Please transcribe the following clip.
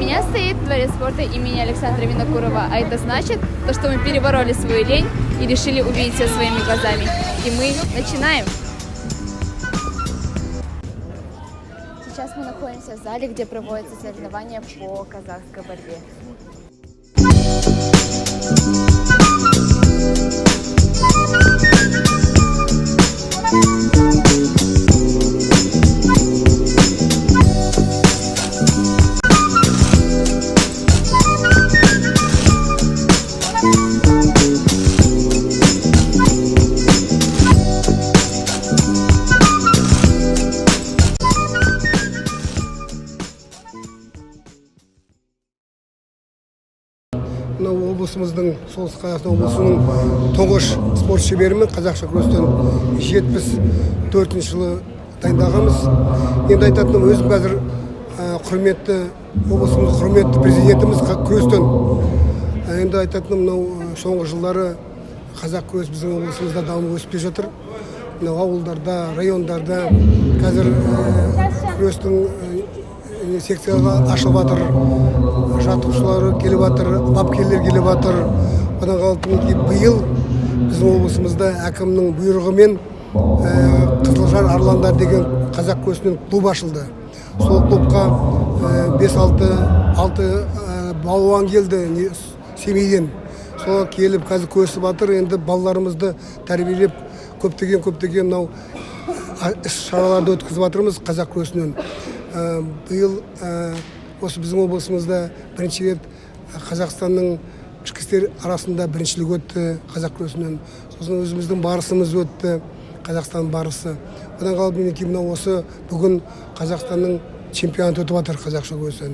меня стоит дворец спорта имени Александра Винокурова, а это значит, что мы перебороли свою лень и решили увидеть все своими глазами. И мы начинаем! Сейчас мы находимся в зале, где проводятся соревнования по казахской борьбе. Облысымыздың, Солтүстік Қазақстан облысының тұңғыш спорт шеберімен қазақша күрестен 74 жылы дайындағанбыз. Енді айтатыным, өзім қазір құрметті облысымыздың құрметті президентіміз күрестен. Енді айтатыным, соңғы жылдары қазақ күрес біздің облысымызда дамып өсіп жатыр. Ауылдарда, райондарда қазір күрестің секцияға ашылып жатыр, жаттықтырушылары келіп жатыр, бапкерлер келіп жатыр. Одан қалып биыл біздің облысымызда әкімнің бұйрығымен Қызылжар Арландар деген қазақ күресінен клуб ашылды. Сол клубқа 5-6 балуан келді Семейден. Сол келіп қазір күресіп жатыр. Енді балаларымызды тәрбиелеп көптеген іс-шараларды өткізіп жатырмыз қазақ күресінен. Биыл осы біздің облысымызда бірінші рет Қазақстанның ішкі істер арасында біріншілік өтті қазақ күресінен. Сосын өзіміздің барысымыз өтті, Қазақстан барысы. Одан қалып осы бүгін Қазақстанның чемпионаты өтіп жатыр қазақша күрестен.